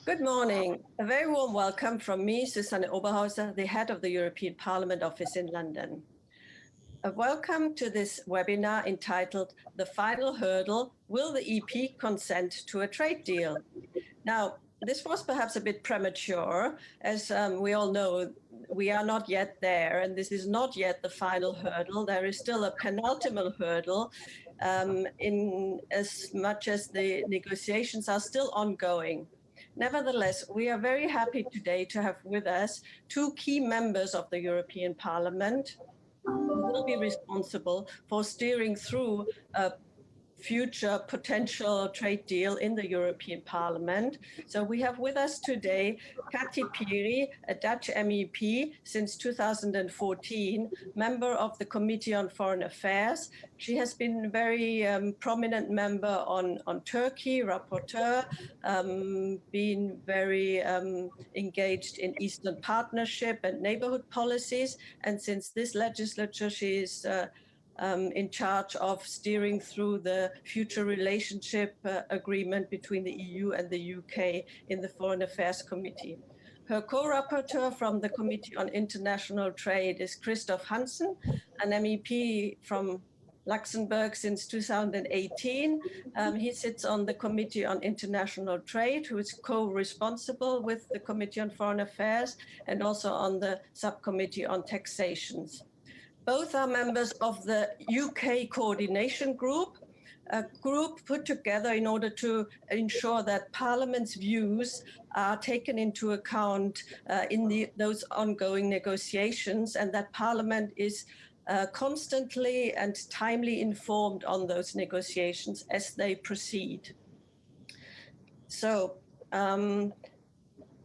Good morning. A very warm welcome from me, Susanne Oberhauser, the head of the European Parliament office in London. A welcome to this webinar entitled The Final Hurdle, Will the EP Consent to a Trade Deal? Now, this was perhaps a bit premature, as we all know, we are not yet there, and this is not yet the final hurdle. There is still a penultimate hurdle, in as much as the negotiations are still ongoing. Nevertheless, we are very happy today to have with us two key members of the European Parliament who will be responsible for steering through a future potential trade deal in the European Parliament. So we have with us today Kati Piri, a Dutch MEP since 2014, member of the Committee on Foreign Affairs. She has been a very prominent member on Turkey, rapporteur, been very engaged in Eastern Partnership and neighborhood policies. And since this legislature, she is in charge of steering through the future relationship agreement between the EU and the UK in the Foreign Affairs Committee. Her co-rapporteur from the Committee on International Trade is Christoph Hansen, an MEP from Luxembourg since 2018. He sits on the Committee on International Trade, who is co-responsible with the Committee on Foreign Affairs, and also on the Subcommittee on Taxations. Both are members of the UK Coordination Group, a group put together in order to ensure that Parliament's views are taken into account in those ongoing negotiations, and that Parliament is constantly and timely informed on those negotiations as they proceed. So,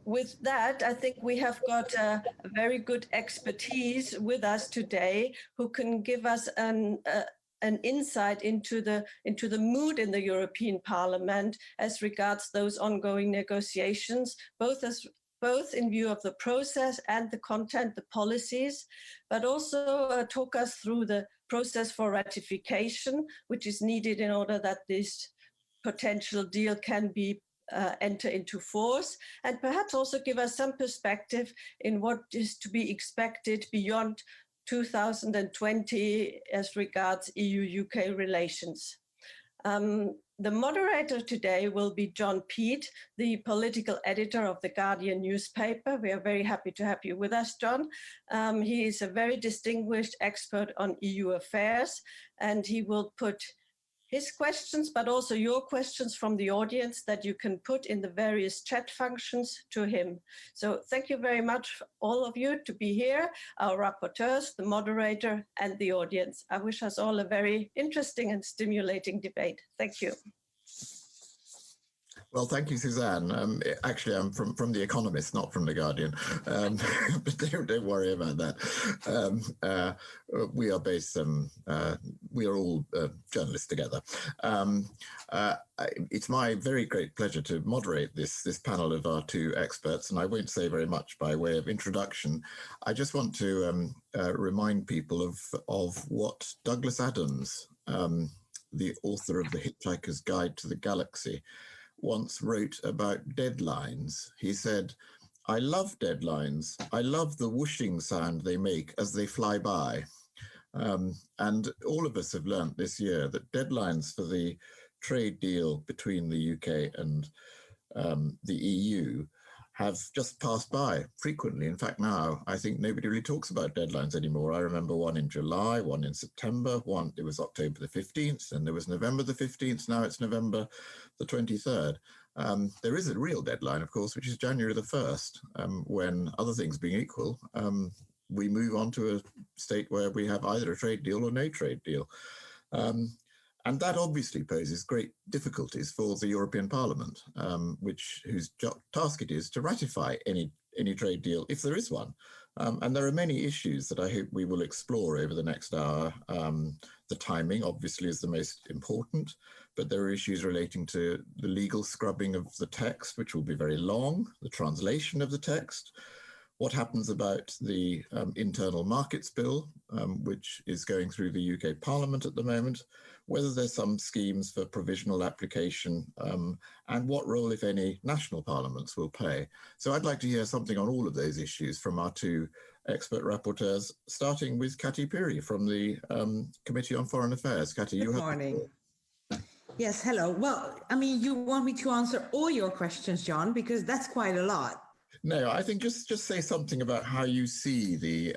with that, I think we have got a very good expertise with us today who can give us an insight into the mood in the European Parliament as regards those ongoing negotiations, both in view of the process and the content, the policies, but also talk us through the process for ratification, which is needed in order that this potential deal can be enter into force, and perhaps also give us some perspective in what is to be expected beyond 2020 as regards EU-UK relations. The moderator today will be John Peet, the political editor of The Guardian newspaper. We are very happy to have you with us, John. He is a very distinguished expert on EU affairs, and he will put his questions, but also your questions from the audience that you can put in the various chat functions to him. So thank you very much, all of you, to be here, our rapporteurs, the moderator, and the audience. I wish us all a very interesting and stimulating debate. Thank you. Well, thank you, Suzanne. Actually, I'm from The Economist, not from The Guardian, but don't worry about that. We are based, we are all journalists together. It's my very great pleasure to moderate this panel of our two experts, and I won't say very much by way of introduction. I just want to remind people of what Douglas Adams, the author of The Hitchhiker's Guide to the Galaxy, once wrote about deadlines. He said, "I love deadlines. I love the whooshing sound they make as they fly by." And all of us have learnt this year that deadlines for the trade deal between the UK and the EU have just passed by frequently. In fact, now I think nobody really talks about deadlines anymore. I remember one in July, one in September, it was October the 15th, and there was November the 15th. Now it's November the 23rd. There is a real deadline, of course, which is January the 1st, when, other things being equal, we move on to a state where we have either a trade deal or no trade deal. And that obviously poses great difficulties for the European Parliament, whose task it is to ratify any trade deal, if there is one. And there are many issues that I hope we will explore over the next hour. The timing, obviously, is the most important, but there are issues relating to the legal scrubbing of the text, which will be very long, the translation of the text, what happens about the internal markets bill, which is going through the UK Parliament at the moment, whether there's some schemes for provisional application, and what role, if any, national parliaments will play. So I'd like to hear something on all of those issues from our two expert rapporteurs, starting with Kati Piri from the Committee on Foreign Affairs. Kati, you have. Good morning. Yes, hello. Well, I mean, you want me to answer all your questions, John, because that's quite a lot. No, I think just say something about how you see the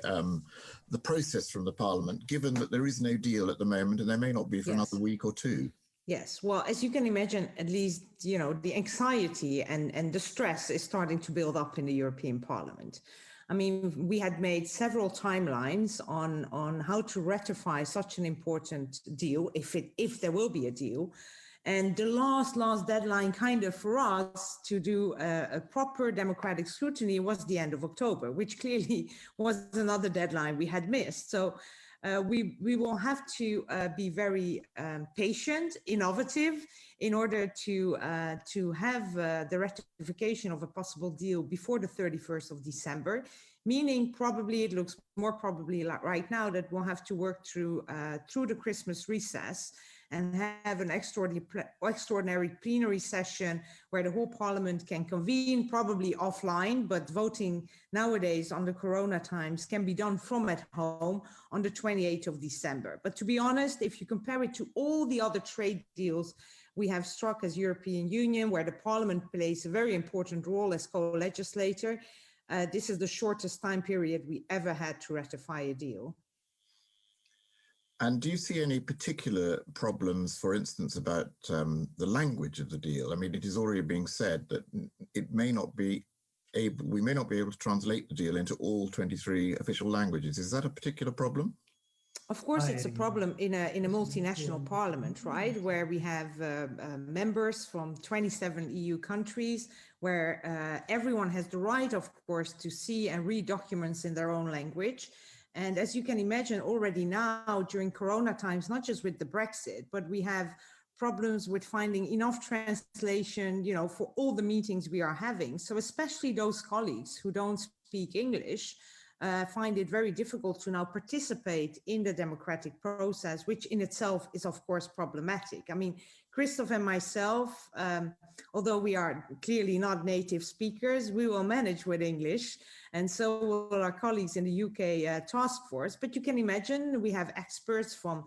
process from the Parliament, given that there is no deal at the moment and there may not be for another week or two. Yes, well, as you can imagine, at least, you know, the anxiety and the stress is starting to build up in the European Parliament. I mean, we had made several timelines on how to ratify such an important deal, if there will be a deal. And the last deadline kind of for us to do a proper democratic scrutiny was the end of October, which clearly was another deadline we had missed. So we will have to be very patient, innovative, in order to have the ratification of a possible deal before the 31st of December, meaning probably it looks more probably like right now that we'll have to work through the Christmas recess and have an extraordinary plenary session where the whole Parliament can convene, probably offline, but voting nowadays on the Corona times can be done from at home on the 28th of December. But to be honest, if you compare it to all the other trade deals we have struck as European Union, where the Parliament plays a very important role as co-legislator, this is the shortest time period we ever had to ratify a deal. And do you see any particular problems, for instance, about the language of the deal? I mean, it is already being said that we may not be able to translate the deal into all 23 official languages. Is that a particular problem? Of course, it's a problem in a multinational parliament, right, where we have members from 27 EU countries, where everyone has the right, of course, to see and read documents in their own language. And as you can imagine, already now during Corona times, not just with the Brexit, but we have problems with finding enough translation, you know, for all the meetings we are having. So especially those colleagues who don't speak English find it very difficult to now participate in the democratic process, which in itself is, of course, problematic. I mean, Christoph and myself, although we are clearly not native speakers, we will manage with English, and so will our colleagues in the UK task force. But you can imagine we have experts from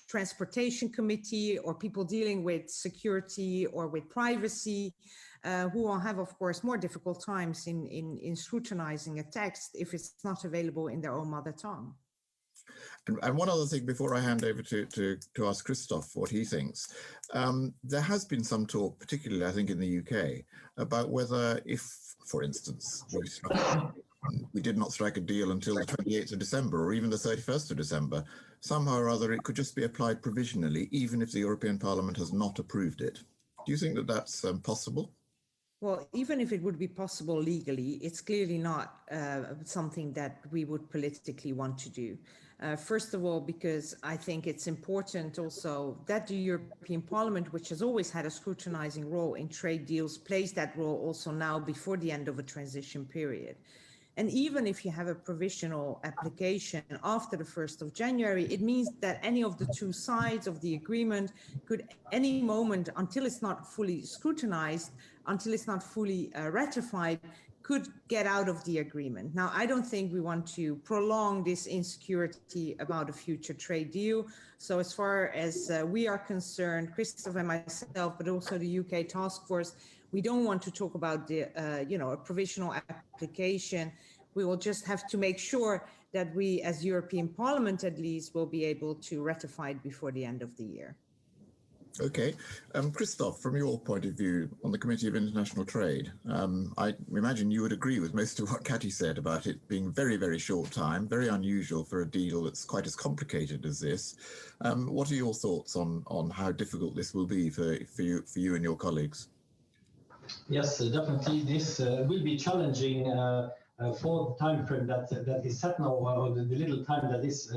Transportation Committee or people dealing with security or with privacy, who will have, of course, more difficult times in scrutinizing a text if it's not available in their own mother tongue. And one other thing before I hand over to ask Christoph what he thinks. There has been some talk, particularly I think in the UK, about whether if, for instance, we did not strike a deal until the 28th of December or even the 31st of December, somehow or other it could just be applied provisionally, even if the European Parliament has not approved it. Do you think that that's possible? Well, even if it would be possible legally, it's clearly not something that we would politically want to do. First of all, because I think it's important also that the European Parliament, which has always had a scrutinizing role in trade deals, plays that role also now before the end of a transition period. And even if you have a provisional application after the 1st of January, it means that any of the two sides of the agreement could any moment, until it's not fully scrutinized, until it's not fully ratified, could get out of the agreement. Now, I don't think we want to prolong this insecurity about a future trade deal. So as far as we are concerned, Christoph and myself, but also the UK task force, we don't want to talk about the, a provisional application. We will just have to make sure that we, as European Parliament at least, will be able to ratify it before the end of the year. Okay. Christoph, from your point of view on the Committee of International Trade, I imagine you would agree with most of what Kati said about it being very, very short time, very unusual for a deal that's quite as complicated as this. What are your thoughts on how difficult this will be for you and your colleagues? Yes, definitely. This will be challenging for the time frame that is set now, or the little time that is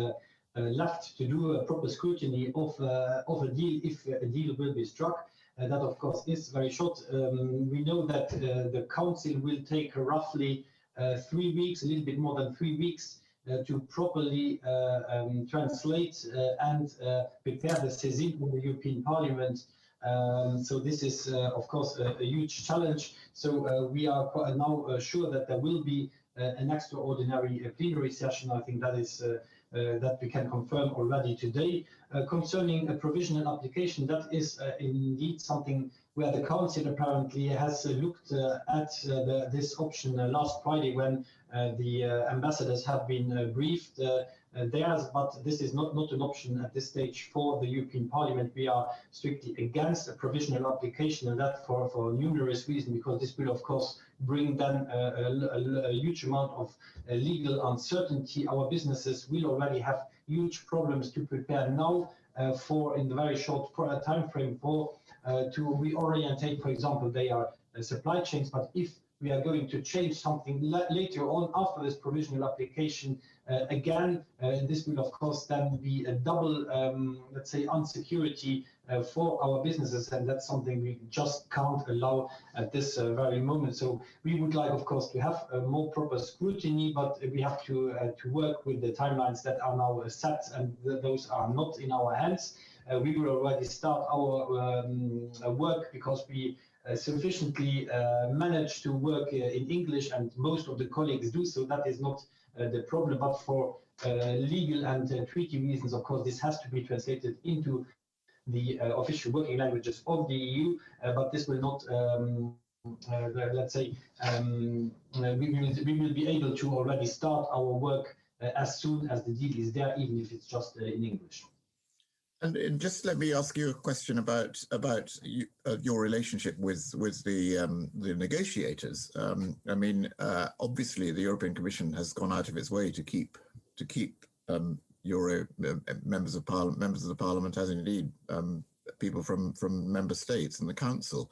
left to do a proper scrutiny of a deal, if a deal will be struck. That, of course, is very short. We know that the Council will take roughly 3 weeks, a little bit more than 3 weeks, to properly translate and prepare the saisine from the European Parliament. So this is, of course, a huge challenge. So we are now sure that there will be an extraordinary plenary session. I think that is that we can confirm already today. Concerning a provisional application, that is indeed something where the Council apparently has looked at this option last Friday when the ambassadors have been briefed. Theirs, but this is not an option at this stage for the European Parliament. We are strictly against a provisional application, and that for numerous reasons, because this will, of course, bring then a huge amount of legal uncertainty. Our businesses will already have huge problems to prepare now for, in the very short time frame, for to reorientate, for example, their supply chains. But if we are going to change something later on after this provisional application, again, this will of course then be a double, let's say, unsecurity for our businesses, and that's something we just can't allow at this very moment. So we would like, of course, to have a more proper scrutiny, but we have to work with the timelines that are now set, and those are not in our hands. We will already start our work because we sufficiently manage to work in English, and most of the colleagues do, so that is not the problem. But for legal and treaty reasons, of course, this has to be translated into the official working languages of the EU, but this will not, let's say, we will be able to already start our work as soon as the deal is there, even if it's just in English. And just let me ask you a question about your relationship with the negotiators. I mean, obviously, the European Commission has gone out of its way to keep Euro members of the Parliament, as indeed people from member states and the Council,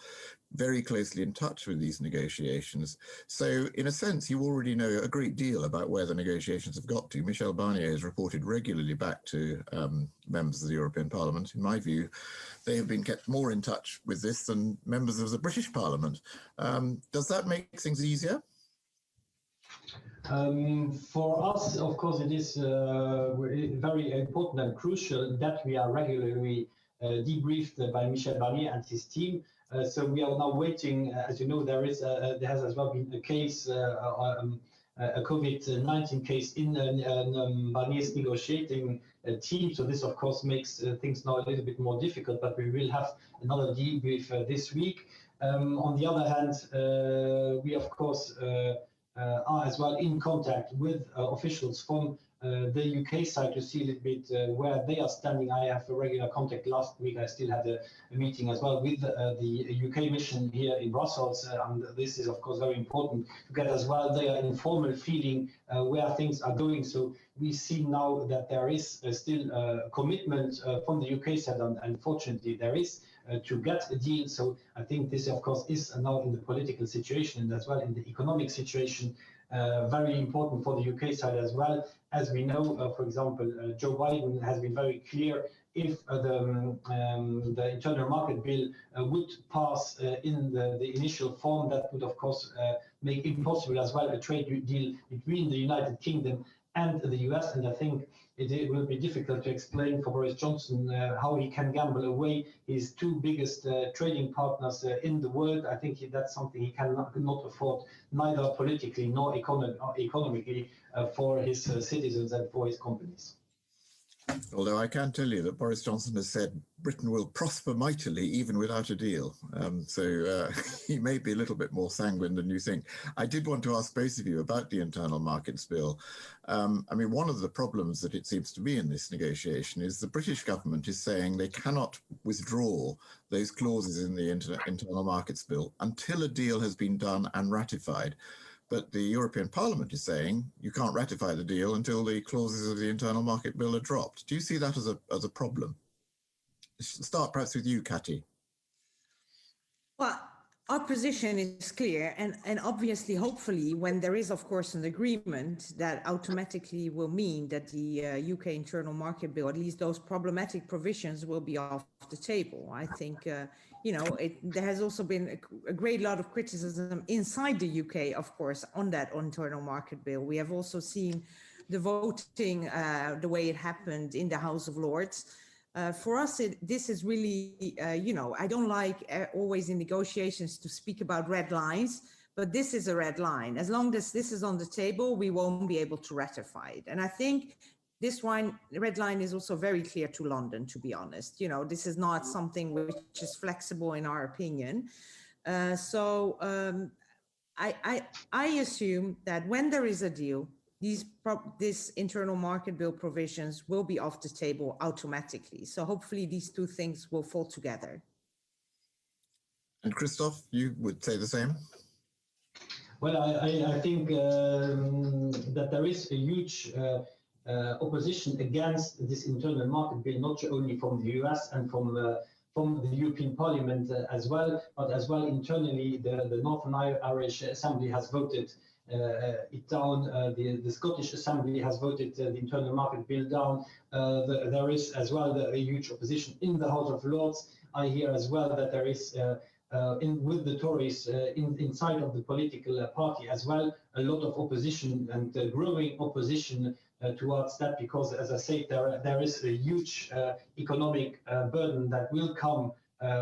very closely in touch with these negotiations. So in a sense, you already know a great deal about where the negotiations have got to. Michel Barnier has reported regularly back to members of the European Parliament. In my view, they have been kept more in touch with this than members of the British Parliament. Does that make things easier? For us, of course, it is very important and crucial that we are regularly debriefed by Michel Barnier and his team. So we are now waiting. As you know, there has as well been a case, a COVID-19 case in Barnier's negotiating team. So this, of course, makes things now a little bit more difficult. But we will have another debrief this week. On the other hand, we of course are as well in contact with officials from the UK side to see a little bit where they are standing. I have a regular contact. Last week I still had a meeting as well with the UK mission here in Brussels, and this is of course very important to get as well their informal feeling where things are going. So we see now that there is still a commitment from the UK side, and unfortunately there is to get a deal. So I think this of course is now in the political situation and as well in the economic situation very important for the UK side as well. As we know, for example, Joe Biden has been very clear. If the internal market bill would pass in the initial form, that would of course make impossible as well a trade deal between the United Kingdom and the US. And I think it will be difficult to explain for Boris Johnson how he can gamble away his two biggest trading partners in the world. I think that's something he cannot afford, neither politically nor economically, for his citizens and for his companies. Although I can tell you that Boris Johnson has said Britain will prosper mightily even without a deal. So he may be a little bit more sanguine than you think. I did want to ask both of you about the internal markets bill. I mean, one of the problems that it seems to be in this negotiation is the British government is saying they cannot withdraw those clauses in the internal markets bill until a deal has been done and ratified. But the European Parliament is saying you can't ratify the deal until the clauses of the internal market bill are dropped. Do you see that as a problem? Start perhaps with you, Kati. Well, Our position is clear, and obviously, hopefully, when there is, of course, an agreement, that automatically will mean that the UK internal market bill, at least those problematic provisions, will be off the table. I think, there has also been a great lot of criticism inside the UK, of course, on that internal market bill. We have also seen the voting, the way it happened in the House of Lords. For us, this is really, I don't like always in negotiations to speak about red lines, but this is a red line. As long as this is on the table, we won't be able to ratify it. And I think this red line is also very clear to London, to be honest. This is not something which is flexible in our opinion. I assume that when there is a deal, this internal market bill provisions will be off the table automatically. So hopefully these two things will fall together. And Christoph, you would say the same? Well, I think that there is a huge opposition against this internal market bill, not only from the US and from the European Parliament as well, but as well internally. The Northern Irish Assembly has voted it down. The Scottish Assembly has voted the internal market bill down. There is as well a huge opposition in the House of Lords. I hear as well that there is with the Tories inside of the political party as well a lot of opposition and growing opposition towards that, because, as I said, there is a huge economic burden that will come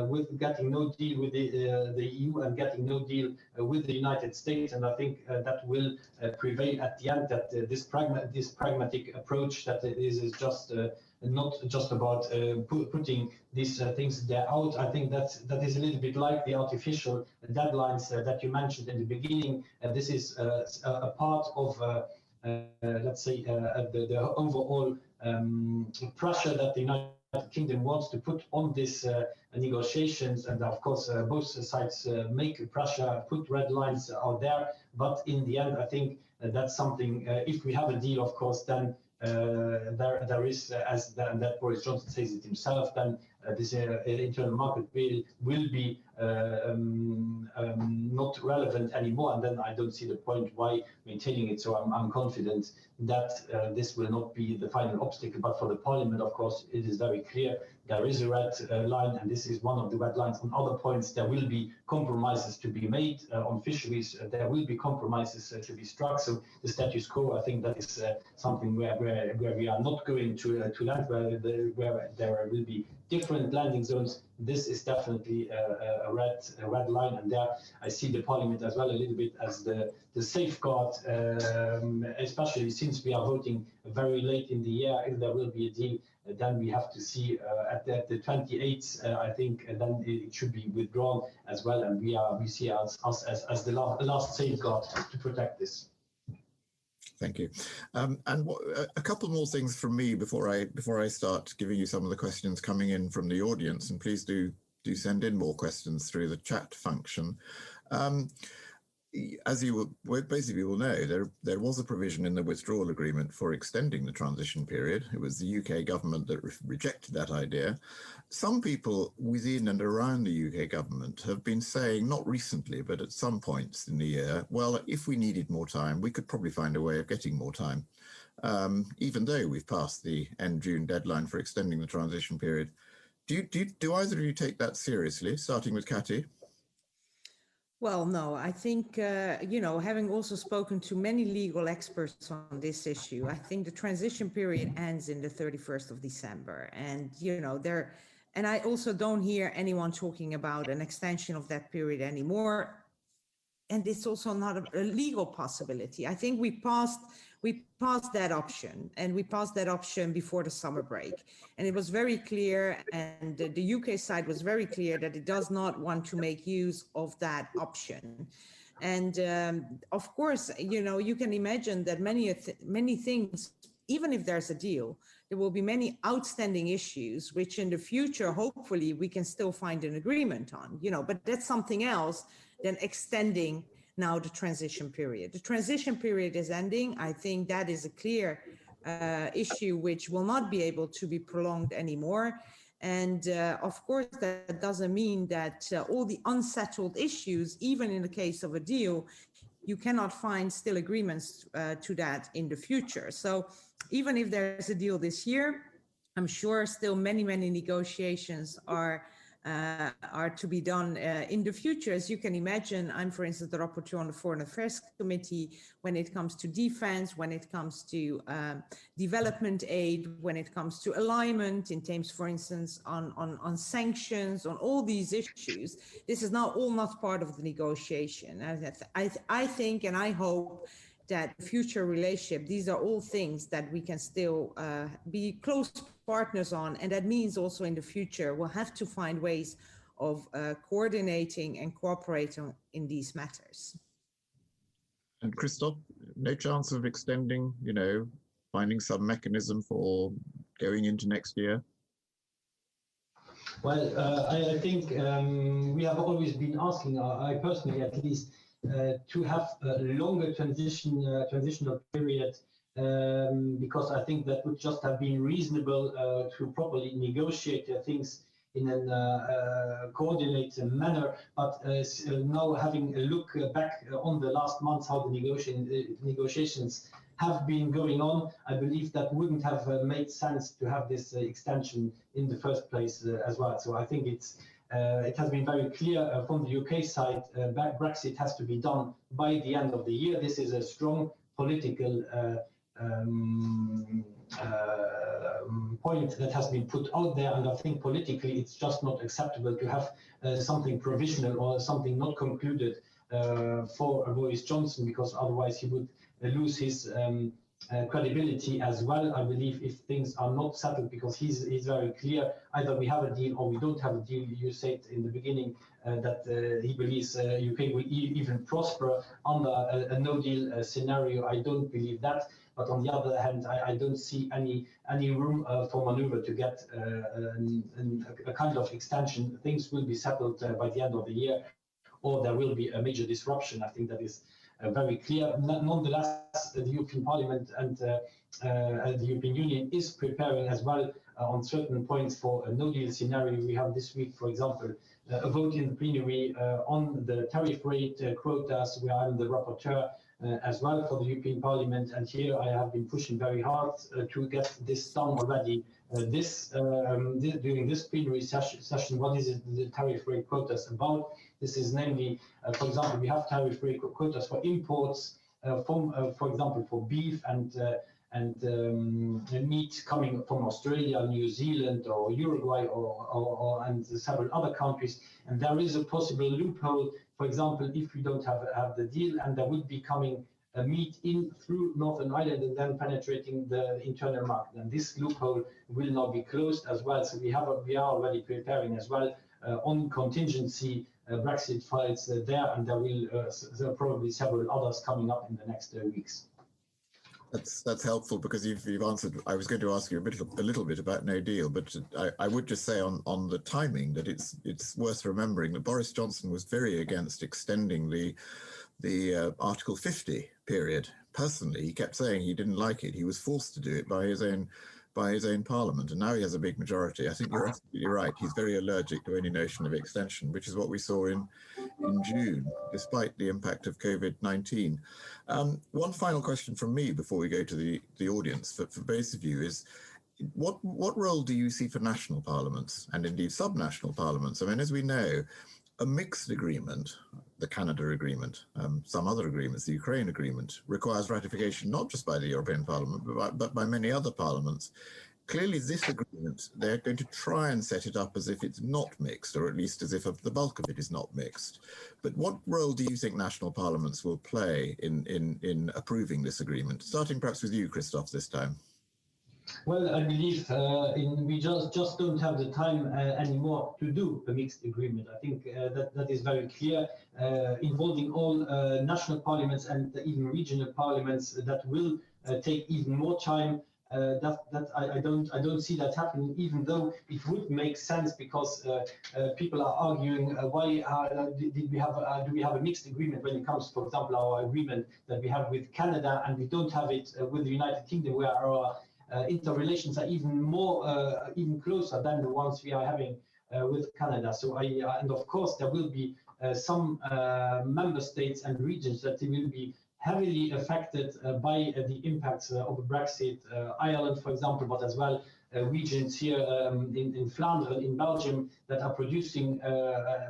with getting no deal with the EU and getting no deal with the United States. And I think that will prevail at the end, that this pragmatic approach that is just not just about putting these things there out. I think that is a little bit like the artificial deadlines that you mentioned in the beginning. This is a part of let's say the overall pressure that the United Kingdom wants to put on this negotiations, and of course both sides make pressure, put red lines out there. But in the end, I think that's something. If we have a deal, of course, then there is, as that Boris Johnson says it himself, then this internal market bill will be not relevant anymore, and then I don't see the point why maintaining it. So I'm confident that this will not be the final obstacle. But for the Parliament, of course, it is very clear there is a red line, and this is one of the red lines. On other points, there will be compromises to be made. On fisheries, there will be compromises to be struck. So the status quo, I think that is something where we are not going to land, where there will be different landing zones. This is definitely a red line, and there I see the Parliament as well a little bit as the safeguard, especially since we are voting very late in the year. If there will be a deal, then we have to see at the 28th. I think then it should be withdrawn as well, and we see us as the last safeguard to protect this. Thank you. And a couple more things from me before I start giving you some of the questions coming in from the audience. And please do send in more questions through the chat function. As you basically will know, there was a provision in the withdrawal agreement for extending the transition period. It was the UK government that rejected that idea. Some people within and around the UK government have been saying, not recently, but at some points in the year, well, if we needed more time, we could probably find a way of getting more time, even though we've passed the end June deadline for extending the transition period. Do either of you take that seriously, starting with Cathy? Well, no, I think, having also spoken to many legal experts on this issue, I think the transition period ends in the 31st of December. And, and I also don't hear anyone talking about an extension of that period anymore. And it's also not a legal possibility. I think we passed that option, and we passed that option before the summer break. And it was very clear, and the UK side was very clear that it does not want to make use of that option. And of course, you can imagine that many things, even if there's a deal, there will be many outstanding issues, which in the future, hopefully, we can still find an agreement on, but that's something else than extending now the transition period. The transition period is ending. I think that is a clear issue which will not be able to be prolonged anymore. And of course, that doesn't mean that all the unsettled issues, even in the case of a deal, you cannot find still agreements to that in the future. So even if there's a deal this year, I'm sure still many negotiations are to be done in the future. As you can imagine, I'm, for instance, the rapporteur on the Foreign Affairs Committee when it comes to defense, when it comes to development aid, when it comes to alignment in terms, for instance, on sanctions, on all these issues. This is now all not part of the negotiation. I think and I hope that future relationship, these are all things that we can still be close partners on. And that means also in the future, we'll have to find ways of coordinating and cooperating in these matters. And Christophe, no chance of extending, finding some mechanism for going into next year? Well, I think we have always been asking, I personally at least, to have a longer transitional period, because I think that would just have been reasonable to properly negotiate things in a coordinated manner. But now having a look back on the last months, how the negotiations have been going on, I believe that wouldn't have made sense to have this extension in the first place as well. So I think it has been very clear from the UK side, Brexit has to be done by the end of the year. This is a strong political point that has been put out there, and I think politically it's just not acceptable to have something provisional or something not concluded for Boris Johnson, because otherwise he would lose his credibility as well. I believe if things are not settled, because he's very clear, either we have a deal or we don't have a deal. You said in the beginning that he believes UK will even prosper under a no-deal scenario. I don't believe that. But on the other hand, I don't see any room for maneuver to get a kind of extension. Things will be settled by the end of the year, or there will be a major disruption. I think that is very clear. Nonetheless, the European Parliament and the European Union is preparing as well on certain points for a no-deal scenario. We have this week, for example, a vote in the plenary on the tariff rate quotas, where I'm the rapporteur as well for the European Parliament, and here I have been pushing very hard to get this done already. During this plenary session, what is the tariff rate quotas about? This is namely, for example, we have tariff rate quotas for imports from, for example, for beef and meat coming from Australia, New Zealand, or Uruguay, and several other countries. And there is a possible loophole, for example, if we don't have the deal, and there would be coming meat in through Northern Ireland and then penetrating the internal market. And this loophole will now be closed as well. So we are already preparing as well on contingency Brexit files there, and there are probably several others coming up in the next weeks. That's helpful, because you've answered. I was going to ask you a little bit about no deal, but I would just say on the timing that it's worth remembering that Boris Johnson was very against extending the Article 50 period. Personally, he kept saying he didn't like it. He was forced to do it by his own parliament, and now he has a big majority. I think you're absolutely right. He's very allergic to any notion of extension, which is what we saw in June, despite the impact of COVID-19. One final question from me before we go to the audience for both of you is, what role do you see for national parliaments and indeed subnational parliaments? I mean, as we know, a mixed agreement, the Canada agreement, some other agreements, the Ukraine agreement, requires ratification not just by the European Parliament, but by many other parliaments. Clearly, this agreement, they're going to try and set it up as if it's not mixed, or at least as if the bulk of it is not mixed. But what role do you think national parliaments will play in approving this agreement? Starting perhaps with you, Christophe, this time. Well, I believe we just don't have the time anymore to do a mixed agreement. I think that is very clear, involving all national parliaments and even regional parliaments. That will take even more time. I don't see that happening, even though it would make sense, because people are arguing why do we have a mixed agreement when it comes, for example, our agreement that we have with Canada, and we don't have it with the United Kingdom, where our interrelations are even more, even closer than the ones we are having with Canada. So and of course there will be some member states and regions that will be heavily affected by the impacts of Brexit. Ireland, for example, but as well regions here in Flanders, in Belgium, that are producing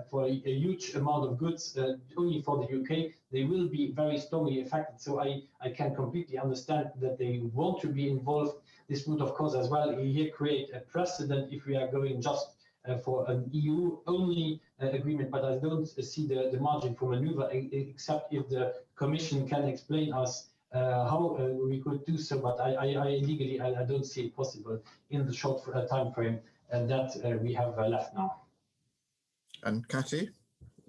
for a huge amount of goods only for the UK. They will be very strongly affected. So I can completely understand that they want to be involved. This would, of course, as well here create a precedent if we are going just for an EU-only agreement, but I don't see the margin for maneuver, except if the Commission can explain us how we could do so. But I legally, I don't see it possible in the short time frame that we have left now. And Cathy,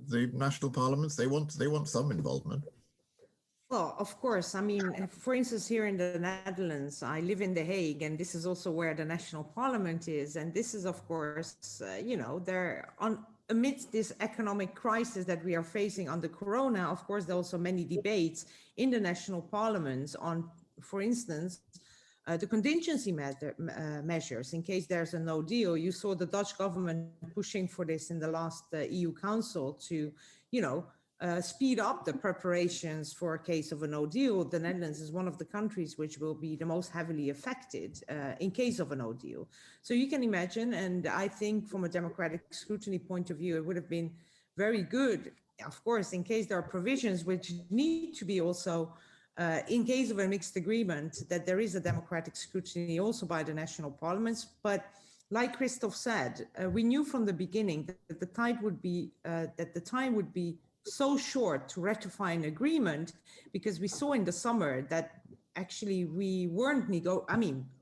the national parliaments, they want some involvement. Well, of course. I mean, for instance, here in the Netherlands, I live in The Hague, and this is also where the national parliament is. And this is, of course, they're amidst this economic crisis that we are facing under Corona. Of course, there are also many debates in the national parliaments on, for instance, the contingency measures in case there's a no deal. You saw the Dutch government pushing for this in the last EU Council to, speed up the preparations for a case of a no deal. The Netherlands is one of the countries which will be the most heavily affected in case of a no deal. So you can imagine, and I think from a democratic scrutiny point of view, it would have been very good, of course, in case there are provisions which need to be also, in case of a mixed agreement, that there is a democratic scrutiny also by the national parliaments. But like Christophe said, we knew from the beginning that the time would be so short to ratify an agreement, because we saw in the summer that actually we weren't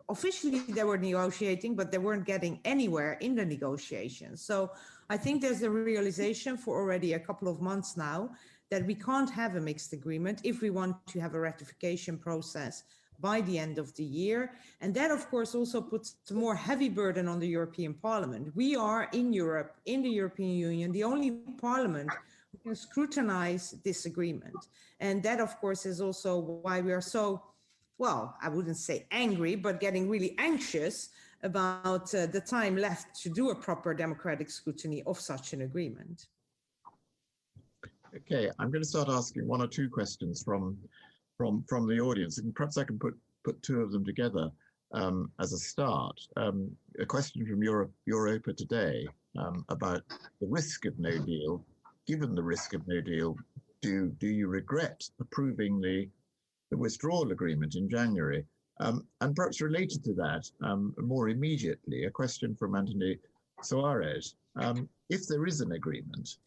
officially they were negotiating, but they weren't getting anywhere in the negotiations. So I think there's a realization for already a couple of months now that we can't have a mixed agreement if we want to have a ratification process by the end of the year. And that, of course, also puts a more heavy burden on the European Parliament. We are in Europe, in the European Union, the only parliament who can scrutinize this agreement. And that, of course, is also why we are so, well, I wouldn't say angry, but getting really anxious about the time left to do a proper democratic scrutiny of such an agreement. Okay, I'm going to start asking one or two questions from the audience, and perhaps I can put two of them together as a start. A question from Europa Today about the risk of no deal. Given the risk of no deal, do you regret approving the withdrawal agreement in January? And perhaps related to that, more immediately, a question from Anthony Soares. If there is an agreement,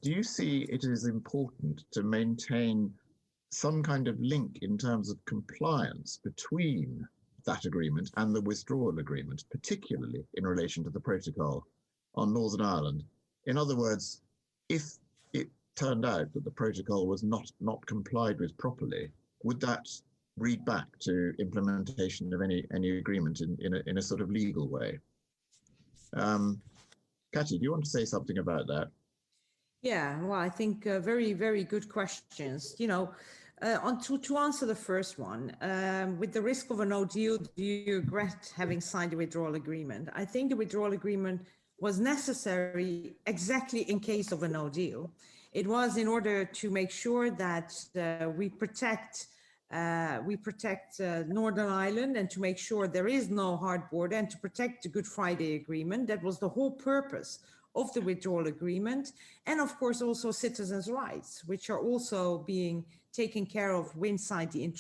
do you see it is important to maintain some kind of link in terms of compliance between that agreement and the withdrawal agreement, particularly in relation to the protocol on Northern Ireland? In other words, if it turned out that the protocol was not complied with properly, would that read back to implementation of any agreement in a sort of legal way? Cathy, do you want to say something about that? Yeah, well, I think very, very good questions. To answer the first one, with the risk of a no deal, do you regret having signed a withdrawal agreement? I think the withdrawal agreement was necessary exactly in case of a no deal. It was in order to make sure that we protect Northern Ireland, and to make sure there is no hard border, and to protect the Good Friday Agreement. That was the whole purpose of the withdrawal agreement. And of course also citizens' rights, which are also being taken care of inside the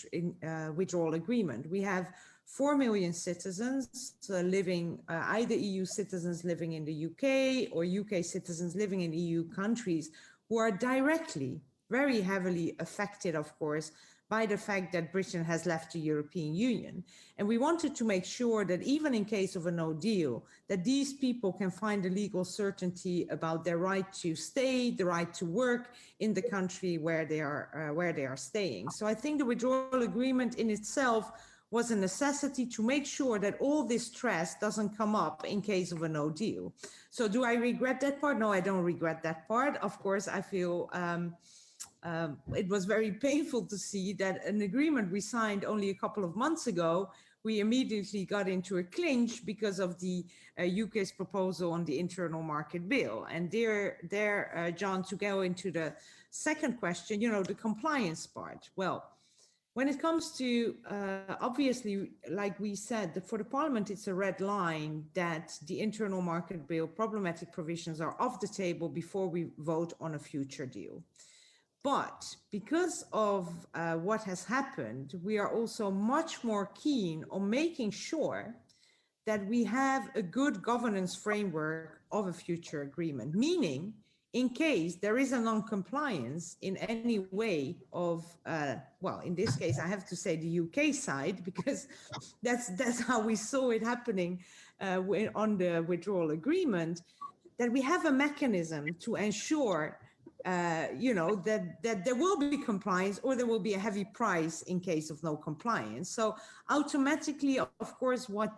withdrawal agreement. We have 4 million citizens living, either EU citizens living in the UK or UK citizens living in EU countries, who are directly, very heavily affected, of course, by the fact that Britain has left the European Union. And we wanted to make sure that even in case of a no deal, that these people can find a legal certainty about their right to stay, the right to work in the country where they are staying. So I think the withdrawal agreement in itself was a necessity to make sure that all this stress doesn't come up in case of a no deal. So do I regret that part? No, I don't regret that part. Of course, I feel it was very painful to see that an agreement we signed only a couple of months ago we immediately got into a clinch because of the UK's proposal on the internal market bill. And there, John, to go into the second question, you know, the compliance part. Well, when it comes to, obviously, like we said, for the Parliament, it's a red line that the internal market bill problematic provisions are off the table before we vote on a future deal. But because of what has happened, we are also much more keen on making sure that we have a good governance framework of a future agreement, meaning in case there is a non-compliance in any way of, well, in this case, I have to say the UK side, because that's how we saw it happening on the withdrawal agreement, that we have a mechanism to ensure you know, that there will be compliance or there will be a heavy price in case of no compliance. So automatically, of course, what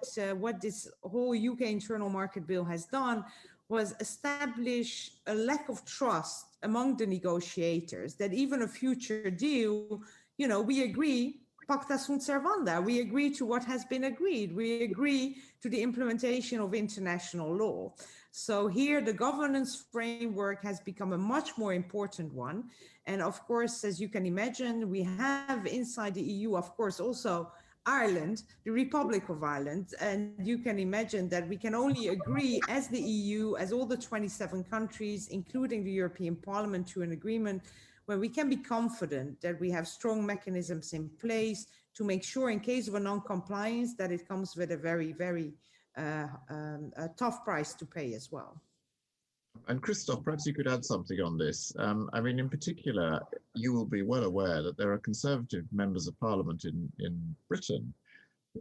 this whole UK internal market bill has done was establish a lack of trust among the negotiators that even a future deal, you know, we agree, pacta sunt servanda, we agree to what has been agreed, we agree to the implementation of international law. So here the governance framework has become a much more important one. And of course, as you can imagine, we have inside the EU, of course, also Ireland, the Republic of Ireland. And you can imagine that we can only agree as the EU, as all the 27 countries, including the European Parliament, to an agreement where we can be confident that we have strong mechanisms in place to make sure in case of a non-compliance that it comes with a very, very a tough price to pay as well. And Christoph, perhaps you could add something on this. I mean, in particular, you will be well aware that there are Conservative members of Parliament in Britain,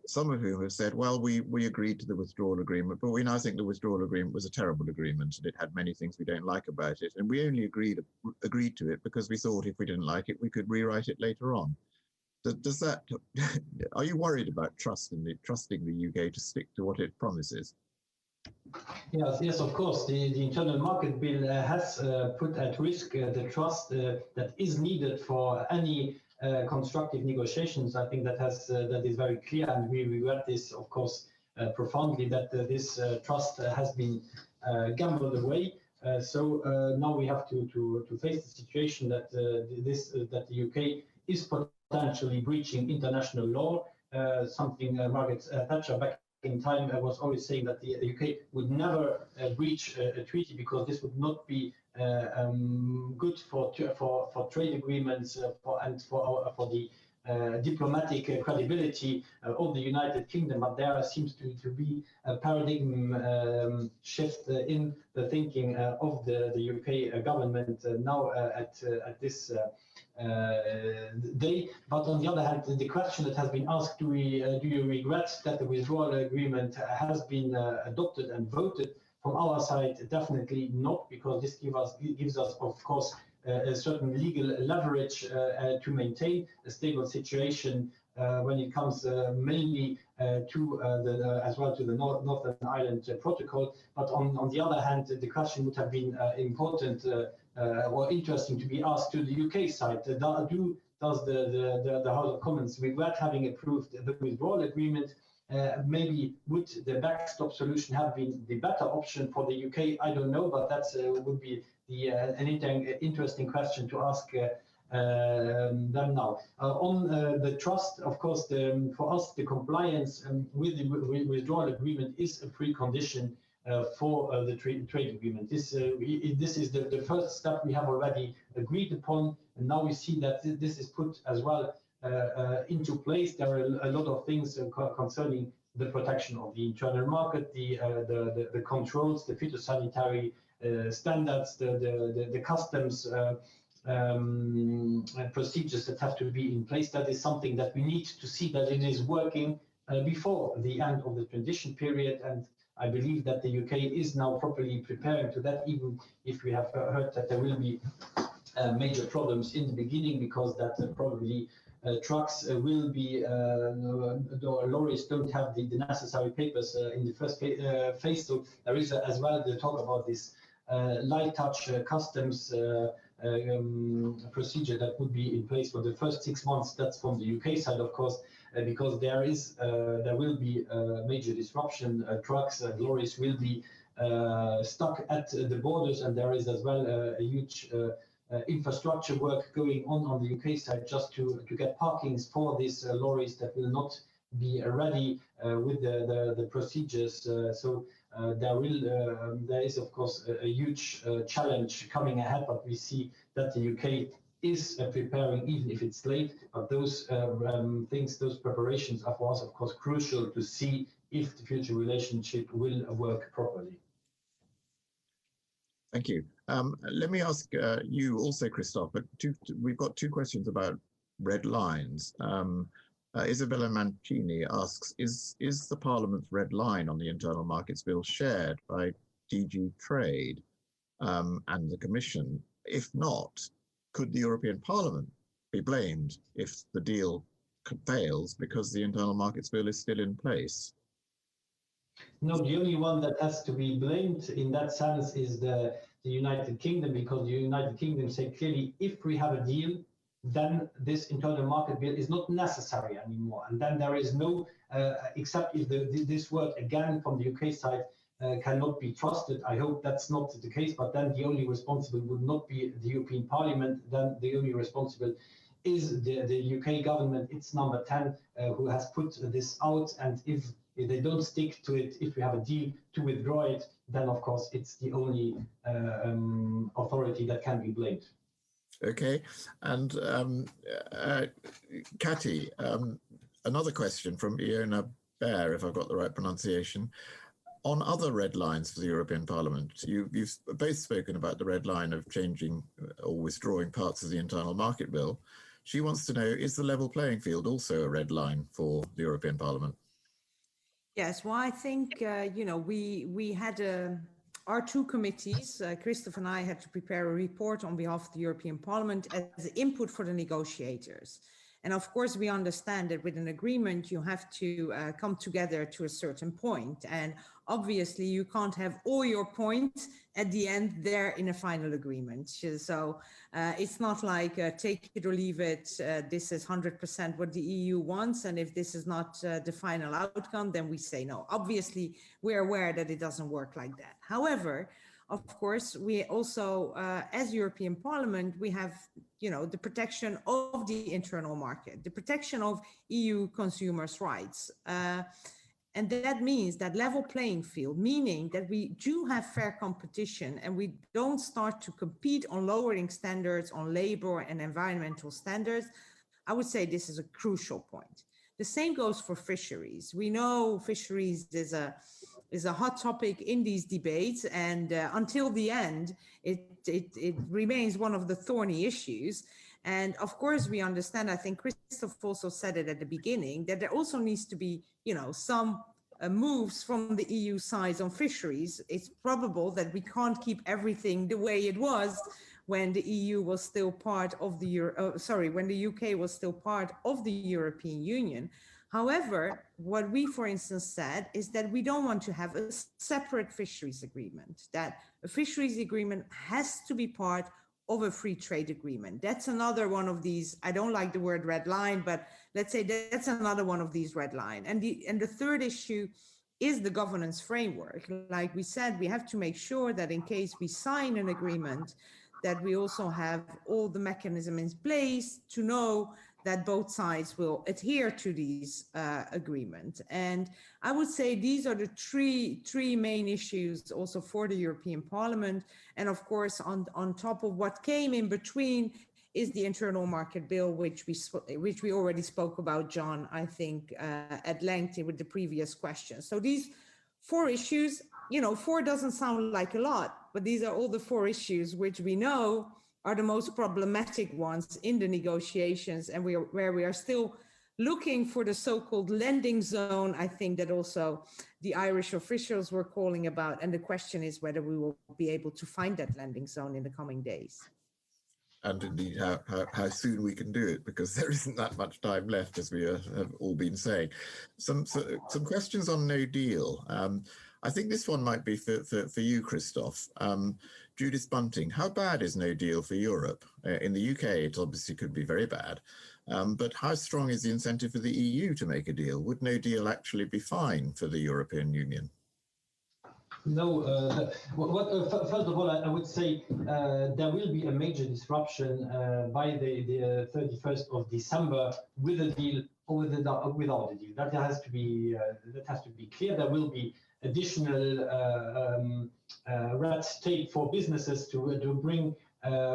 some of whom have said, well, we agreed to the withdrawal agreement, but we now think the withdrawal agreement was a terrible agreement and it had many things we don't like about it. And we only agreed to it because we thought if we didn't like it, we could rewrite it later on. Does that, are you worried about trusting the UK to stick to what it promises? Yes, of course. The internal market bill has put at risk the trust that is needed for any constructive negotiations. I think that is very clear, and we regret this, of course, profoundly, that this trust has been gambled away. So now we have to face the situation that that the UK is potentially breaching international law, something Margaret Thatcher back in time was always saying that the UK would never breach a treaty because this would not be good for trade agreements and for the diplomatic credibility of the United Kingdom. But there seems to be a paradigm shift in the thinking of the UK government now at this day. But on the other hand, the question that has been asked, do you regret that the withdrawal agreement has been adopted and voted? From our side, definitely not, because this gives us, of course, a certain legal leverage to maintain a stable situation when it comes mainly to as well to the Northern Ireland Protocol. But on the other hand, the question would have been important or interesting to be asked to the UK side. Does the House of Commons regret having approved the withdrawal agreement? Maybe would the backstop solution have been the better option for the UK? I don't know, but that would be an interesting question to ask them now. On the trust, of course, for us, the compliance with the withdrawal agreement is a precondition for the trade agreement. This is the first step we have already agreed upon, and now we see that this is put as well into place. There are a lot of things concerning the protection of the internal market, the controls, the phytosanitary standards, the customs procedures that have to be in place. That is something that we need to see that it is working before the end of the transition period. And I believe that the UK is now properly preparing to that, even if we have heard that there will be major problems in the beginning, because that probably trucks will be, lorries don't have the necessary papers in the first phase. So there is as well the talk about this light touch customs procedure that would be in place for the first 6 months. That's from the UK side, of course, because there will be major disruption. Trucks and lorries will be stuck at the borders, and there is as well a huge infrastructure work going on the UK side just to get parkings for these lorries that will not be ready with the procedures. There is of course a huge challenge coming ahead, but we see that the UK is preparing, even if it's late. But those those preparations are for us, of course, crucial to see if the future relationship will work properly. Thank you. Let me ask you also, Christophe, but we've got two questions about red lines. Isabella Mancini asks, is the Parliament's red line on the Internal Markets Bill shared by DG Trade and the Commission? If not, could the European Parliament be blamed if the deal fails because the Internal Markets Bill is still in place? No, the only one that has to be blamed in that sense is the United Kingdom, because the United Kingdom say clearly, if we have a deal, then this internal market bill is not necessary anymore. And then there is no, except if this word again from the UK side cannot be trusted. I hope that's not the case, but then the only responsible would not be the European Parliament. Then the only responsible is the UK government. It's number 10 who has put this out. And if they don't stick to it, if we have a deal to withdraw it, then of course it's the only authority that can be blamed. Okay, and Cathy, another question from Iona Bear, if I've got the right pronunciation. On other red lines for the European Parliament, you've both spoken about the red line of changing or withdrawing parts of the Internal Market Bill. She wants to know, is the level playing field also a red line for the European Parliament? Yes, well, I think, we had our two committees, Christophe and I had to prepare a report on behalf of the European Parliament as input for the negotiators. And of course, we understand that with an agreement, you have to come together to a certain point. And obviously, you can't have all your points at the end there in a final agreement. So it's not like take it or leave it. This is 100% what the EU wants. And if this is not the final outcome, then we say no. Obviously, we're aware that it doesn't work like that. However, of course, we also, as European Parliament, we have, the protection of the internal market, the protection of EU consumers' rights. And that means that level playing field, meaning that we do have fair competition and we don't start to compete on lowering standards on labor and environmental standards. I would say this is a crucial point. The same goes for fisheries. We know fisheries is a hot topic in these debates, and until the end, it remains one of the thorny issues. And of course, we understand, I think Christophe also said it at the beginning, that there also needs to be, some moves from the EU side on fisheries. It's probable that we can't keep everything the way it was when the EU was still part of when the UK was still part of the European Union. However, what we, for instance, said is that we don't want to have a separate fisheries agreement, that a fisheries agreement has to be part of a free trade agreement. That's another one of these, I don't like the word red line, but let's say that's another one of these red line. And the third issue is the governance framework. Like we said, we have to make sure that in case we sign an agreement, that we also have all the mechanism in place to know that both sides will adhere to these agreements. And I would say these are the three main issues also for the European Parliament. And of course, on top of what came in between is the Internal Market Bill, which we already spoke about, John, I think, at length with the previous question. So these four issues, 4 doesn't sound like a lot, but these are all the 4 issues which we know are the most problematic ones in the negotiations, and where we are still looking for the so-called landing zone, I think that also the Irish officials were calling about. And the question is whether we will be able to find that landing zone in the coming days. And indeed, how soon we can do it, because there isn't that much time left, as we have all been saying. Some questions on no deal. I think this one might be for you, Christophe. Judith Bunting, how bad is no deal for Europe? In the UK, it obviously could be very bad. But how strong is the incentive for the EU to make a deal? Would no deal actually be fine for the European Union? No, first of all, I would say there will be a major disruption by the 31st of December with a deal or without a deal. That has to be clear. There will be additional red tape for businesses to bring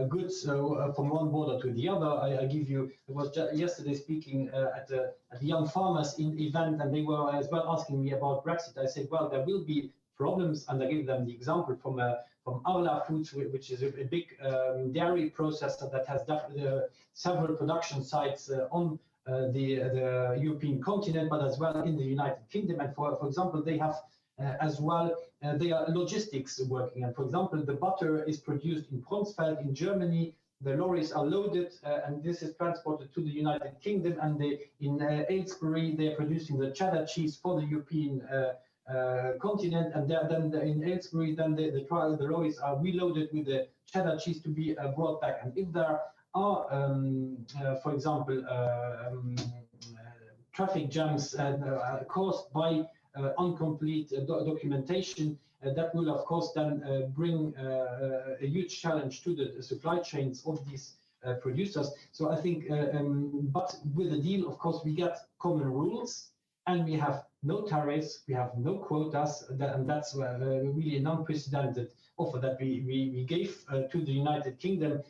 goods from one border to the other. I give you, I was yesterday speaking at the Young Farmers event, and they were as well asking me about Brexit. I said, well, there will be problems, and I gave them the example from Arla Foods, which is a big dairy processor that has several production sites on the European continent, but as well in the United Kingdom. And for example, they have as well their logistics working. And for example, the butter is produced in Bronsfeld in Germany. The lorries are loaded, and this is transported to the United Kingdom. And in Aylesbury, they're producing the cheddar cheese for the European continent, and then in Aylesbury, then the lorries are reloaded with the cheddar cheese to be brought back. And if there are, for example, traffic jams caused by incomplete documentation, that will of course then bring a huge challenge to the supply chains of these producers. So I think, but with the deal, of course, we get common rules, and we have no tariffs, we have no quotas, and that's really an unprecedented offer that we gave to the United Kingdom.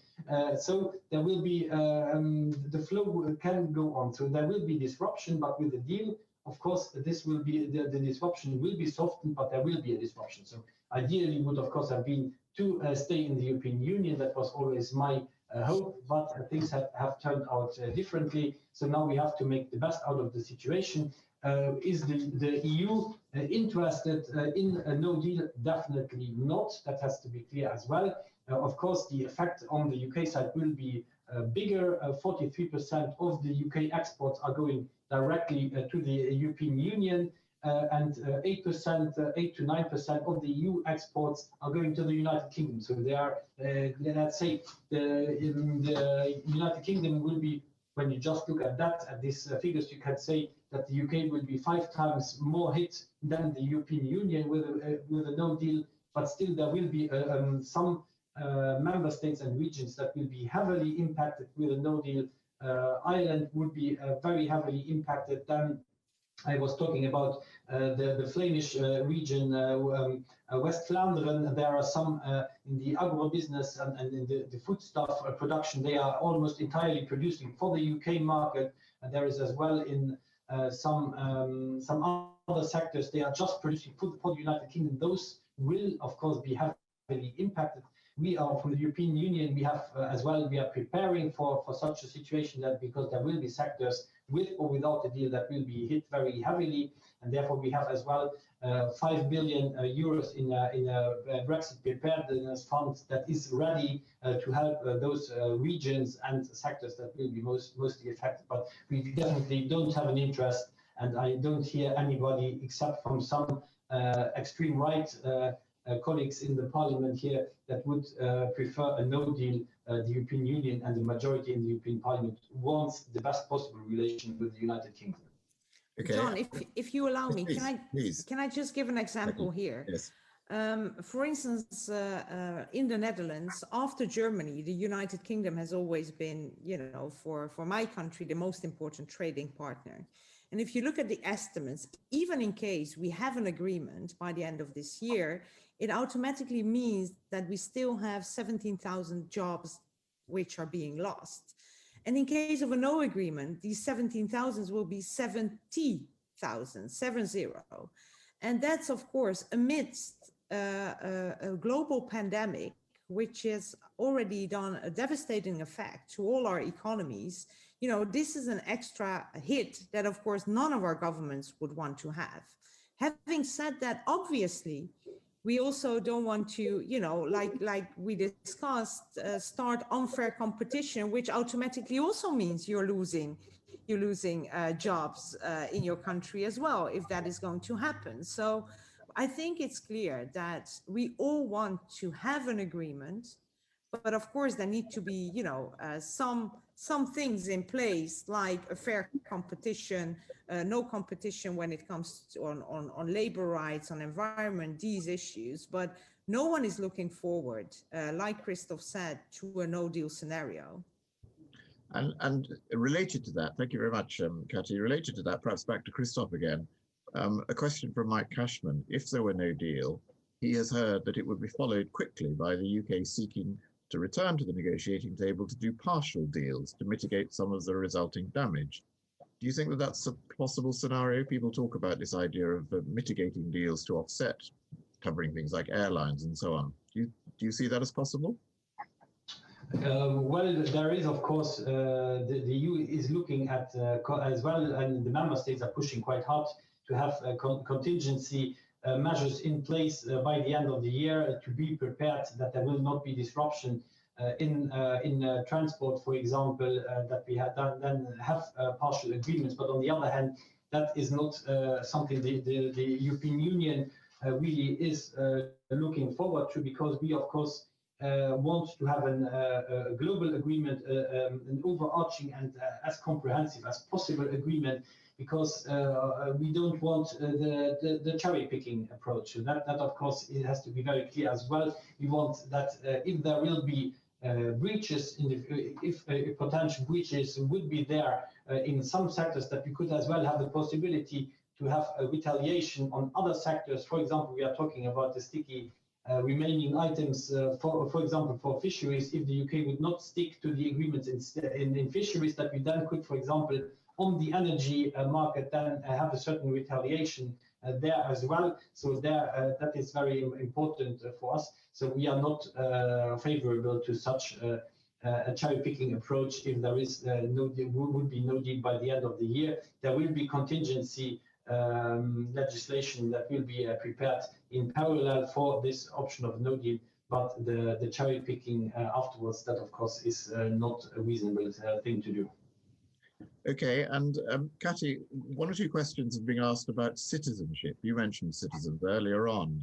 So there will be, the flow can go on. So there will be disruption, but with the deal, of course, this will be, the disruption will be softened, but there will be a disruption. So ideally would, of course, have been to stay in the European Union. That was always my hope, but things have turned out differently. So now we have to make the best out of the situation. Is the EU interested in a no deal? Definitely not. That has to be clear as well. Of course, the effect on the UK side will be bigger. 43% of the UK exports are going directly to the European Union, and 8% to 9% of the EU exports are going to the United Kingdom. So they are, let's say, the United Kingdom will be, when you just look at that, at these figures, you can say that the UK will be 5 times more hit than the European Union with a no deal. But still, there will be some member states and regions that will be heavily impacted with a no deal. Ireland would be very heavily impacted. Then I was talking about the Flemish region, West Flanders. There are some in the agro-business and in the foodstuff production. They are almost entirely producing for the UK market. And there is as well in some other sectors, they are just producing food for the United Kingdom. Those will, of course, be heavily impacted. We are, from the European Union, we have as well, we are preparing for such a situation, that because there will be sectors with or without a deal that will be hit very heavily, and therefore we have as well 5 billion euros in a Brexit preparedness fund that is ready to help those regions and sectors that will be mostly affected. But we definitely don't have an interest, and I don't hear anybody except from some extreme right colleagues in the parliament here that would prefer a no deal. The European Union and the majority in the European Parliament wants the best possible relation with the United Kingdom. Okay. John, if you allow me, please. Can I just give an example here? Yes. For instance, in the Netherlands, after Germany, the United Kingdom has always been, for my country, the most important trading partner. And if you look at the estimates, even in case we have an agreement by the end of this year, it automatically means that we still have 17,000 jobs which are being lost. And in case of a no agreement, these 17,000 will be 70,000, 70. And that's, of course, amidst a global pandemic, which has already done a devastating effect to all our economies. This is an extra hit that, of course, none of our governments would want to have. Having said that, obviously, we also don't want to, like we discussed, start unfair competition, which automatically also means you're losing jobs in your country as well, if that is going to happen. So I think it's clear that we all want to have an agreement, but of course there need to be, some things in place like a fair competition, no competition when it comes to, on labor rights, on environment, these issues. But no one is looking forward, like Christoph said, to a no deal scenario. And related to that, thank you very much, Kati. Related to that, perhaps back to Christoph again, a question from Mike Cashman. If there were no deal, he has heard that it would be followed quickly by the UK seeking to return to the negotiating table to do partial deals to mitigate some of the resulting damage. Do you think that that's a possible scenario? People talk about this idea of mitigating deals to offset, covering things like airlines and so on. Do you see that as possible? Well, there is, of course, the EU is looking at as well, and the member states are pushing quite hard to have contingency measures in place by the end of the year to be prepared that there will not be disruption in transport, for example, that we then have partial agreements. But on the other hand, that is not something the European Union really is looking forward to, because we, of course, want to have a global agreement, an overarching and as comprehensive as possible agreement, because we don't want the cherry picking approach. So that of course, it has to be very clear as well. We want that if there will be breaches, if potential breaches would be there in some sectors, that we could as well have the possibility to have a retaliation on other sectors. For example, we are talking about the sticky remaining items, for example, for fisheries. If the UK would not stick to the agreements in fisheries, that we then could, for example, on the energy market, then have a certain retaliation there as well. So there, that is very important for us. So we are not favorable to such a cherry-picking approach. If there is would be no deal by the end of the year, there will be contingency legislation that will be prepared in parallel for this option of no deal, but the cherry picking afterwards, that of course is not a reasonable thing to do. Okay, and Kati, one or two questions have been asked about citizenship. You mentioned citizens earlier on.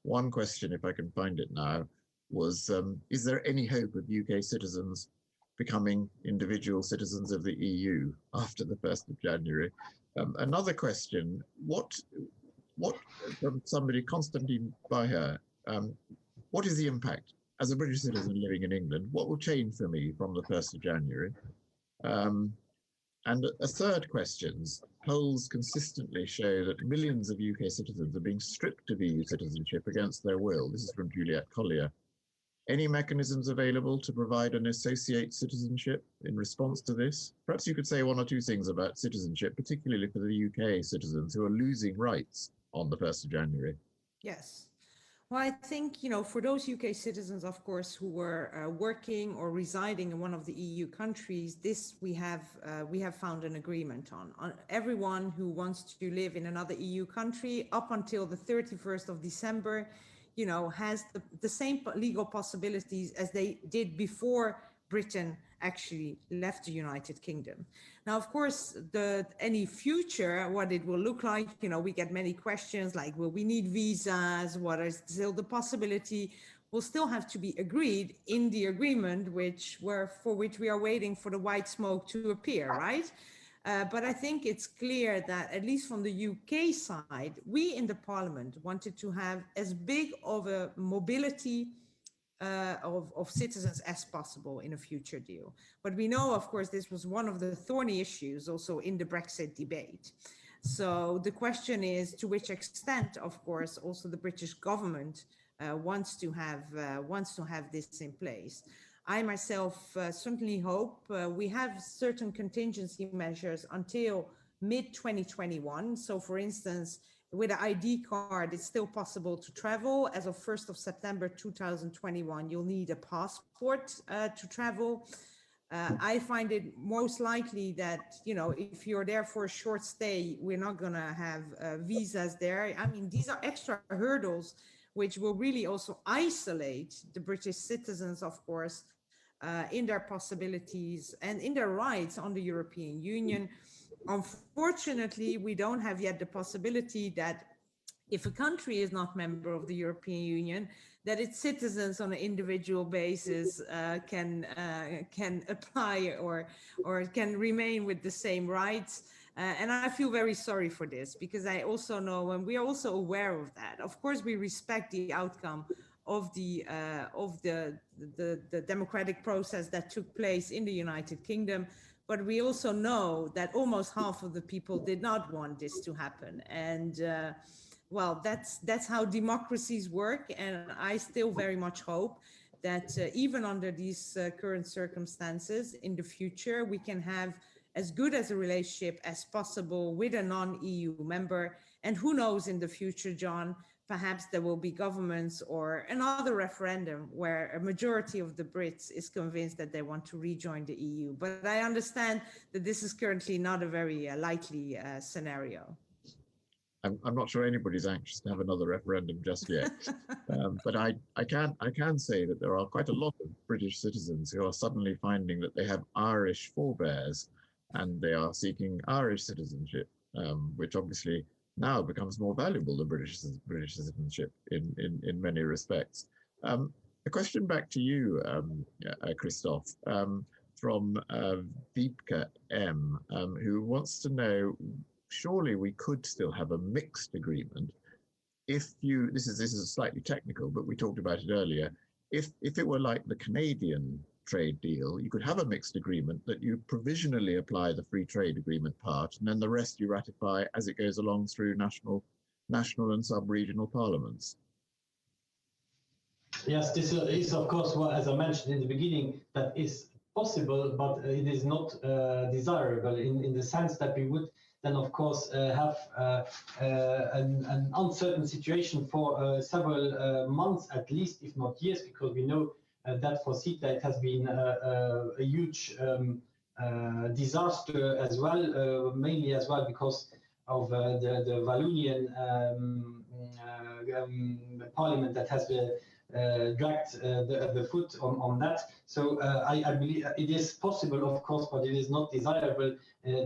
One question, if I can find it now, was, is there any hope of UK citizens becoming individual citizens of the EU after the 1st of January? Another question, what from somebody, Constantine Bayer, what is the impact as a British citizen living in England? What will change for me from the 1st of January? And a third question, polls consistently show that millions of UK citizens are being stripped of EU citizenship against their will. This is from Juliette Collier. Any mechanisms available to provide an associate citizenship in response to this? Perhaps you could say one or two things about citizenship, particularly for the UK citizens who are losing rights on the 1st of January. Yes. Well, I think, for those UK citizens, of course, who were working or residing in one of the EU countries, this we have found an agreement on. Everyone who wants to live in another EU country up until the 31st of December, has the same legal possibilities as they did before Britain actually left the United Kingdom. Now, of course, any future, what it will look like, we get many questions like, will we need visas? What is still the possibility? Will still have to be agreed in the agreement, for which we are waiting for the white smoke to appear, right? But I think it's clear that, at least from the UK side, we in the Parliament wanted to have as big of a mobility of citizens as possible in a future deal. But we know, of course, this was one of the thorny issues also in the Brexit debate. So the question is, to which extent, of course, also the British government wants to have this in place. I myself certainly hope we have certain contingency measures until mid-2021. So, for instance, with an ID card, it's still possible to travel. As of 1st of September 2021, you'll need a passport to travel. I find it most likely that, if you're there for a short stay, we're not going to have visas there. I mean, these are extra hurdles which will really also isolate the British citizens, of course, in their possibilities and in their rights on the European Union. Unfortunately, we don't have yet the possibility that if a country is not member of the European Union, that its citizens on an individual basis can apply or can remain with the same rights. And I feel very sorry for this, because I also know, and we are also aware of that. Of course, we respect the outcome of the democratic process that took place in the United Kingdom. But we also know that almost half of the people did not want this to happen. And well, that's how democracies work. And I still very much hope that even under these current circumstances, in the future, we can have as good as a relationship as possible with a non-EU member. And who knows, in the future, John, perhaps there will be governments or another referendum where a majority of the Brits is convinced that they want to rejoin the EU. But I understand that this is currently not a very likely scenario. I'm not sure anybody's anxious to have another referendum just yet. But I can say that there are quite a lot of British citizens who are suddenly finding that they have Irish forebears and they are seeking Irish citizenship, which obviously now becomes more valuable than British citizenship in many respects. A question back to you, Christophe, from Deepka M, who wants to know, surely we could still have a mixed agreement if you, this is slightly technical, but we talked about it earlier, if it were like the Canadian trade deal, you could have a mixed agreement that you provisionally apply the free trade agreement part, and then the rest you ratify as it goes along through national and sub-regional parliaments. Yes, this is of course, as I mentioned in the beginning, that is possible, but it is not desirable in the sense that we would then of course have an uncertain situation for several months at least, if not years, because we know that for CETA it has been a huge disaster as well, mainly as well because of the Wallonian parliament that has dragged the foot on that. So I believe it is possible, of course, but it is not desirable.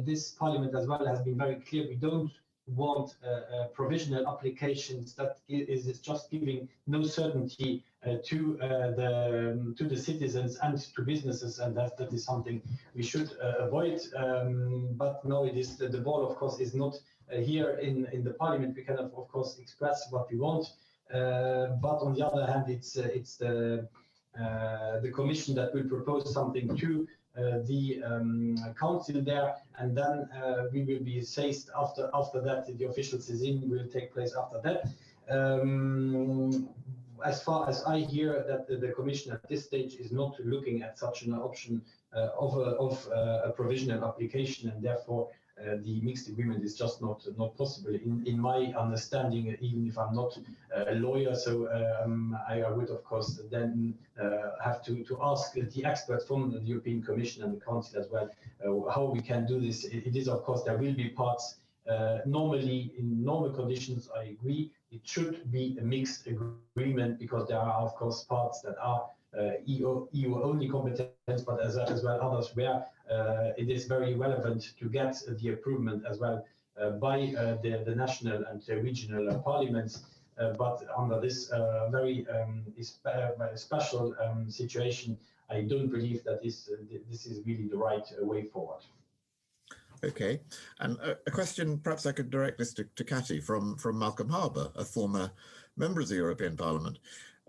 This parliament as well has been very clear. We don't want provisional applications that is just giving no certainty to the citizens and to businesses, and that is something we should avoid. But no, it is the ball, of course, is not here in the parliament. We can of course express what we want, but on the other hand, it's the Commission that will propose something to the council there, and then we will be seized after that. The official session will take place after that. As far as I hear, that the Commission at this stage is not looking at such an option of a provisional application, and therefore the mixed agreement is just not possible in my understanding, even if I'm not a lawyer. So I would of course then have to ask the experts from the European Commission and the Council as well how we can do this. It is of course, there will be parts normally in normal conditions. I agree it should be a mixed agreement, because there are of course parts that are EU only competence, but as well others where it is very relevant to get the approval as well by the national and the regional parliaments. But under this very special situation, I don't believe that this is really the right way forward. Okay, and a question, perhaps I could direct this to Cathy from Malcolm Harbour, a former member of the European Parliament.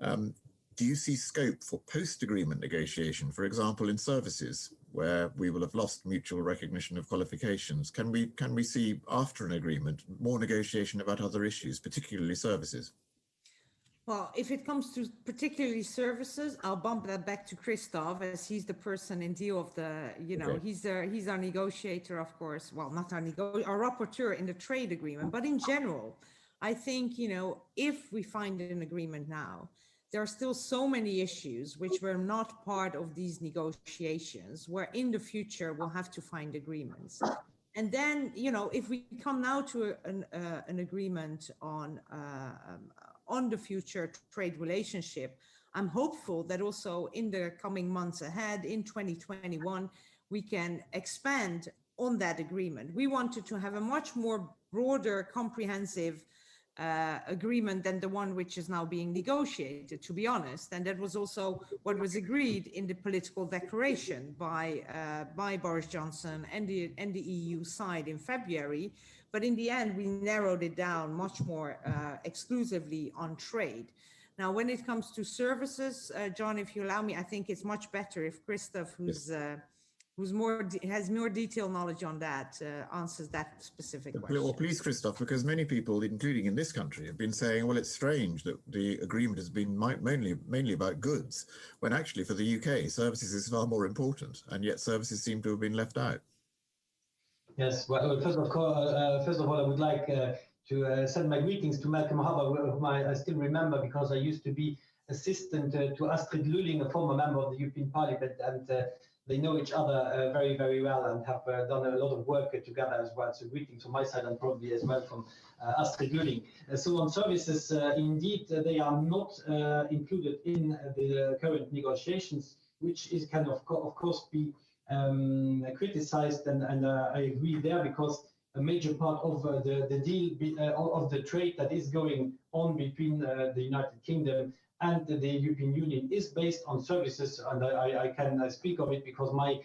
Do you see scope for post-agreement negotiation, for example, in services, where we will have lost mutual recognition of qualifications? Can we see, after an agreement, more negotiation about other issues, particularly services? Well, if it comes to particularly services, I'll bump that back to Christophe, as he's the person in deal of the, okay. He's our negotiator, of course. Well, not our rapporteur in the trade agreement, but in general, I think, if we find an agreement now, there are still so many issues which were not part of these negotiations, where in the future we'll have to find agreements. And then, if we come now to an agreement on the future trade relationship, I'm hopeful that also in the coming months ahead, in 2021, we can expand on that agreement. We wanted to have a much more broader, comprehensive agreement than the one which is now being negotiated, to be honest. And that was also what was agreed in the political declaration by Boris Johnson and the EU side in February. But in the end, we narrowed it down much more exclusively on trade. Now, when it comes to services, John, if you allow me, I think it's much better if Christoph, who's has more detailed knowledge on that, answers that specific question. Well, please, Christoph, because many people, including in this country, have been saying, well, it's strange that the agreement has been mainly about goods, when actually for the UK, services is far more important, and yet services seem to have been left out. Yes, well, first of all, I would like to send my greetings to Malcolm Harbour, whom I still remember because I used to be assistant to Astrid Lulling, a former member of the European Parliament, and they know each other very, very well and have done a lot of work together as well. So greetings from my side and probably as well from Astrid Lulling. So on services, indeed, they are not included in the current negotiations, which is can of course be criticized, and I agree there, because a major part of the deal of the trade that is going on between the United Kingdom and the European Union is based on services, and I can speak of it because my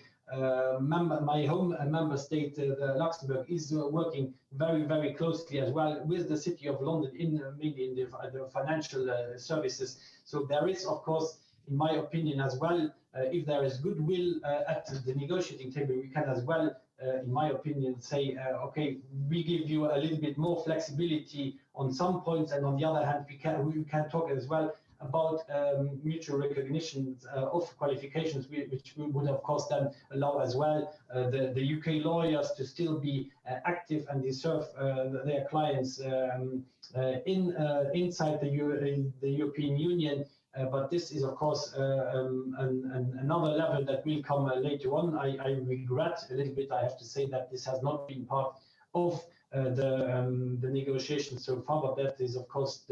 home member state, Luxembourg, is working very, very closely as well with the City of London mainly in the financial services. So there is, of course, in my opinion as well, if there is goodwill at the negotiating table, we can as well, in my opinion, say, okay, we give you a little bit more flexibility on some points, and on the other hand, we can talk as well about mutual recognition of qualifications, which would of course then allow as well the UK lawyers to still be active and they serve their clients inside the European Union. But this is, of course, another level that will come later on. I regret a little bit, I have to say, that this has not been part of the negotiations so far, but that is, of course,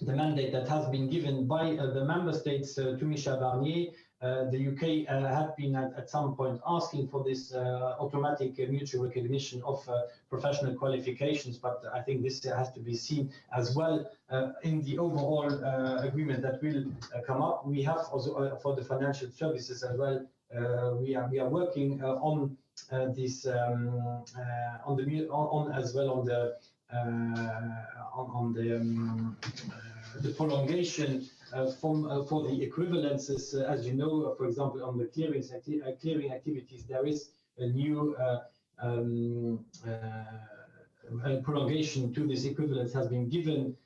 the mandate that has been given by the member states to Michel Barnier. The UK had been at some point asking for this automatic mutual recognition of professional qualifications, but I think this has to be seen as well in the overall agreement that will come up. We have also for the financial services as well. We are working on this the prolongation for the equivalences. As you know, for example, on the clearing activities, there is a new prolongation to this equivalence has been given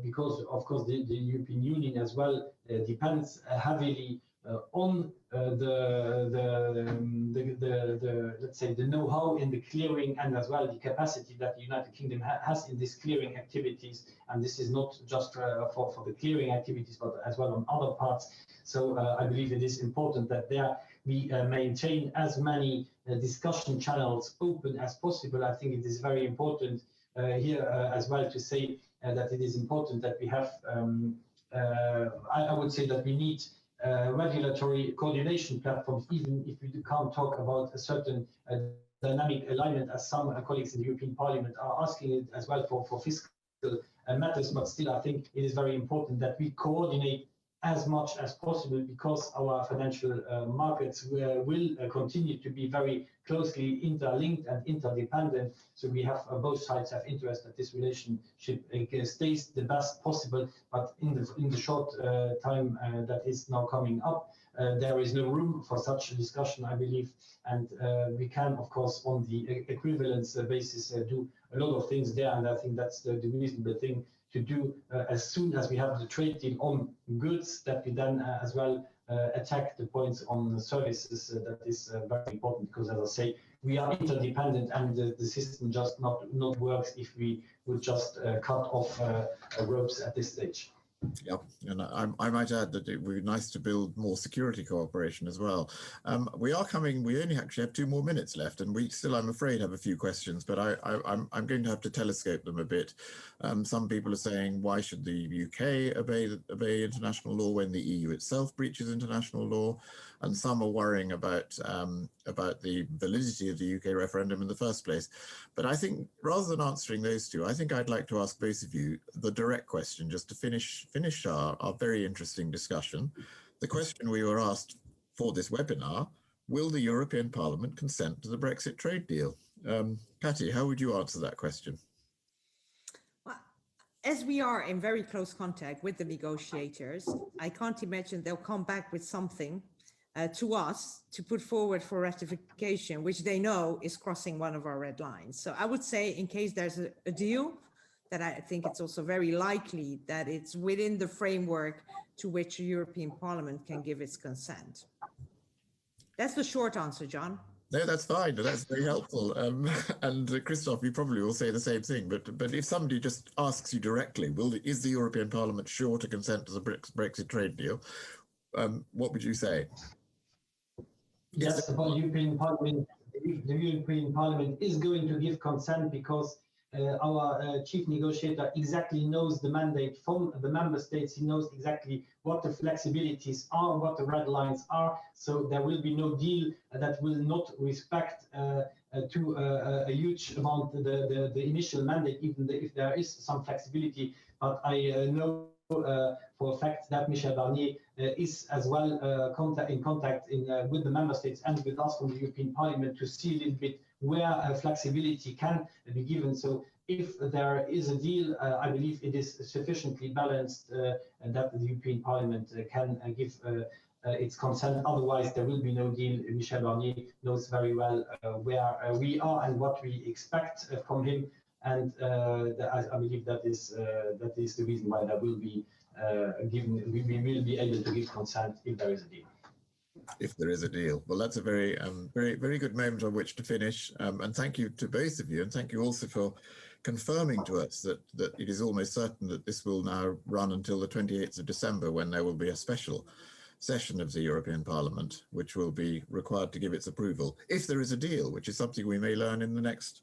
because, of course, the European Union as well depends heavily on let's say the know-how in the clearing, and as well the capacity that the United Kingdom has in these clearing activities. And this is not just for the clearing activities, but as well on other parts. So I believe it is important that there we maintain as many discussion channels open as possible. I think it is very important here as well to say that it is important that we have, I would say that we need regulatory coordination platforms, even if we can't talk about a certain dynamic alignment, as some colleagues in the European Parliament are asking it as well for fiscal matters. But still, I think it is very important that we coordinate as much as possible, because our financial markets will continue to be very closely interlinked and interdependent. So we have both sides have interest that this relationship stays the best possible. But in the short time that is now coming up, there is no room for such a discussion, I believe. And we can, of course, on the equivalence basis, do a lot of things there. And I think that's the reasonable thing to do as soon as we have the trade deal on goods, that we then as well attack the points on services. That is very important, because, as I say, we are interdependent, and the system just not works if we would just cut off ropes at this stage. Yeah, and I might add that it would be nice to build more security cooperation as well. We only actually have 2 more minutes left, and we still, I'm afraid, have a few questions, but I'm going to have to telescope them a bit. Some people are saying, why should the UK obey international law when the EU itself breaches international law? and some are worrying about the validity of the UK referendum in the first place. But I think rather than answering those two, I think I'd like to ask both of you the direct question, just to finish our very interesting discussion. The question we were asked for this webinar: will the European Parliament consent to the Brexit trade deal? Patty, how would you answer that question? Well, as we are in very close contact with the negotiators, I can't imagine they'll come back with something to us to put forward for ratification, which they know is crossing one of our red lines. So I would say, in case there's a deal, that I think it's also very likely that it's within the framework to which the European Parliament can give its consent. That's the short answer, John. No, that's fine. That's very helpful. And Christoph, you probably will say the same thing. But if somebody just asks you directly, is the European Parliament sure to consent to the Brexit trade deal? What would you say? Yes, the European Parliament. The European Parliament is going to give consent because our chief negotiator exactly knows the mandate from the member states. He knows exactly what the flexibilities are, what the red lines are. So there will be no deal that will not respect to a huge amount the initial mandate, even if there is some flexibility. But I know for a fact that Michel Barnier is as well in contact with the member states and with us from the European Parliament to see a little bit where flexibility can be given. So if there is a deal, I believe it is sufficiently balanced and that the European Parliament can give its consent. Otherwise, there will be no deal. Michel Barnier knows very well where we are and what we expect from him. And I believe that is the reason why there will be we will be able to give consent if there is a deal. If there is a deal. Well, that's a very good moment on which to finish. And thank you to both of you. And thank you also for confirming to us that it is almost certain that this will now run until the 28th of December, when there will be a special session of the European Parliament, which will be required to give its approval, if there is a deal, which is something we may learn in the next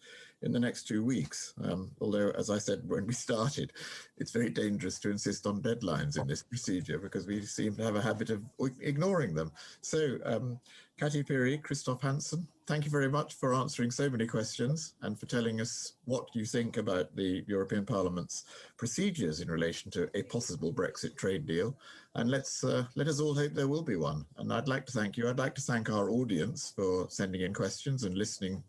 2 weeks. Although, as I said when we started, it's very dangerous to insist on deadlines in this procedure because we seem to have a habit of ignoring them. So, Kati Piri, Christoph Hansen, thank you very much for answering so many questions and for telling us what you think about the European Parliament's procedures in relation to a possible Brexit trade deal. And let us all hope there will be one. And I'd like to thank you. I'd like to thank our audience for sending in questions and listening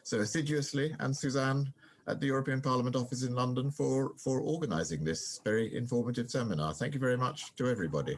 so assiduously, and Suzanne at the European Parliament office in London for organising this very informative seminar. Thank you very much to everybody.